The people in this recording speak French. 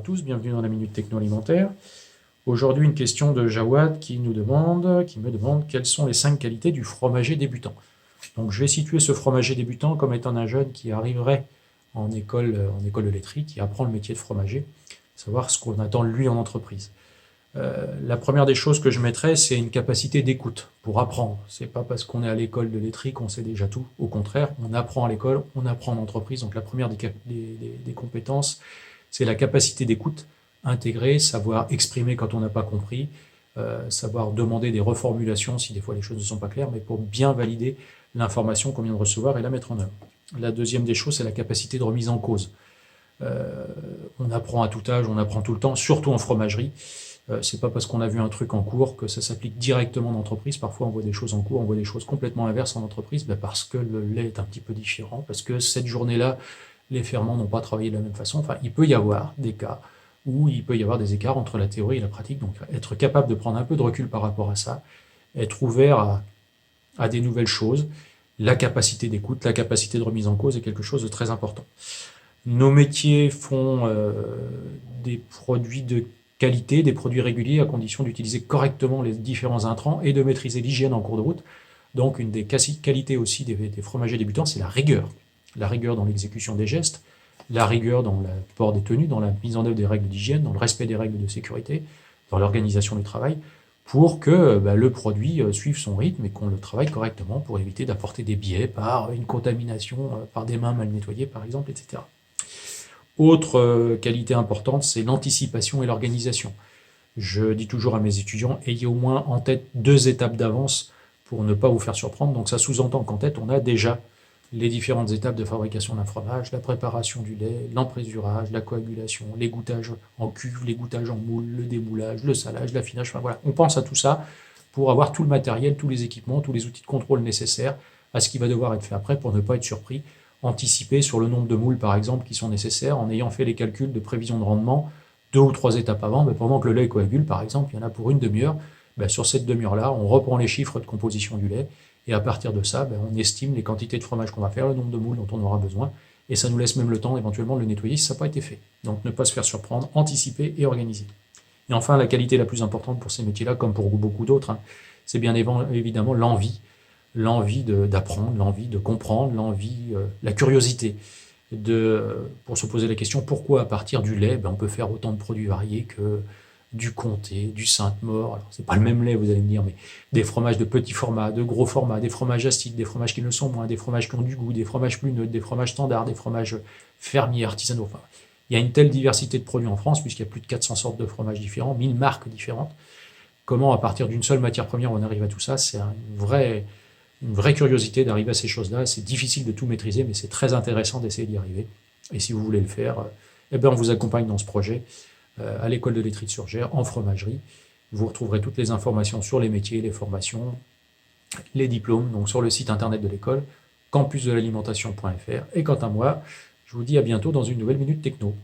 tous, bienvenue dans la Minute Techno Alimentaire. Aujourd'hui, une question de Jawad qui me demande quelles sont les 5 qualités du fromager débutant. Donc je vais situer ce fromager débutant comme étant un jeune qui arriverait en école de laiterie, qui apprend le métier de fromager, savoir ce qu'on attend de lui en entreprise. La première des choses que je mettrais, c'est une capacité d'écoute pour apprendre. C'est pas parce qu'on est à l'école de laiterie qu'on sait déjà tout. Au contraire, on apprend à l'école, on apprend en entreprise. Donc la première des compétences, c'est la capacité d'écoute, intégrer, savoir exprimer quand on n'a pas compris, savoir demander des reformulations si des fois les choses ne sont pas claires, mais pour bien valider l'information qu'on vient de recevoir et la mettre en œuvre. La deuxième des choses, c'est la capacité de remise en cause. On apprend à tout âge, on apprend tout le temps, surtout en fromagerie. C'est pas parce qu'on a vu un truc en cours que ça s'applique directement en entreprise. Parfois, on voit des choses en cours, on voit des choses complètement inverses en entreprise, parce que le lait est un petit peu différent, parce que cette journée-là, les ferments n'ont pas travaillé de la même façon. Enfin, il peut y avoir des cas où il peut y avoir des écarts entre la théorie et la pratique. Donc, être capable de prendre un peu de recul par rapport à ça, être ouvert à des nouvelles choses, la capacité d'écoute, la capacité de remise en cause est quelque chose de très important. Nos métiers font des produits de qualité, des produits réguliers à condition d'utiliser correctement les différents intrants et de maîtriser l'hygiène en cours de route. Donc une des qualités aussi des fromagers débutants, c'est la rigueur. La rigueur dans l'exécution des gestes, la rigueur dans le port des tenues, dans la mise en œuvre des règles d'hygiène, dans le respect des règles de sécurité, dans l'organisation du travail, pour que le produit suive son rythme et qu'on le travaille correctement pour éviter d'apporter des biais par une contamination, par des mains mal nettoyées par exemple, etc. Autre qualité importante, c'est l'anticipation et l'organisation. Je dis toujours à mes étudiants, ayez au moins en tête 2 étapes d'avance pour ne pas vous faire surprendre. Donc ça sous-entend qu'en tête, on a déjà les différentes étapes de fabrication d'un fromage, la préparation du lait, l'emprésurage, la coagulation, les goûtages en cuve, les goûtages en moule, le démoulage, le salage, l'affinage, enfin voilà. On pense à tout ça pour avoir tout le matériel, tous les équipements, tous les outils de contrôle nécessaires à ce qui va devoir être fait après pour ne pas être surpris. Anticiper sur le nombre de moules, par exemple, qui sont nécessaires en ayant fait les calculs de prévision de rendement 2 ou 3 étapes avant, pendant que le lait coagule, par exemple, il y en a pour une demi-heure. Sur cette demi-heure-là, on reprend les chiffres de composition du lait et à partir de ça, on estime les quantités de fromage qu'on va faire, le nombre de moules dont on aura besoin et ça nous laisse même le temps éventuellement de le nettoyer si ça n'a pas été fait. Donc ne pas se faire surprendre, anticiper et organiser. Et enfin, la qualité la plus importante pour ces métiers-là, comme pour beaucoup d'autres, c'est bien évidemment l'envie. L'envie d'apprendre, l'envie de comprendre, la curiosité. Pour se poser la question, pourquoi à partir du lait, on peut faire autant de produits variés que du comté, du Sainte-Maure. Alors, c'est pas le même lait, vous allez me dire, mais des fromages de petits formats, de gros formats, des fromages acides, des fromages qui le sont moins, des fromages qui ont du goût, des fromages plus neutres, des fromages standards, des fromages fermiers, artisanaux. Enfin, il y a une telle diversité de produits en France, puisqu'il y a plus de 400 sortes de fromages différents, 1000 marques différentes. Comment, à partir d'une seule matière première, on arrive à tout ça, c'est une vraie curiosité d'arriver à ces choses-là. C'est difficile de tout maîtriser, mais c'est très intéressant d'essayer d'y arriver. Et si vous voulez le faire, on vous accompagne dans ce projet à l'école de laiterie de Surgères, en fromagerie. Vous retrouverez toutes les informations sur les métiers, les formations, les diplômes, donc sur le site internet de l'école, campusdelalimentation.fr. Et quant à moi, je vous dis à bientôt dans une nouvelle Minute Techno.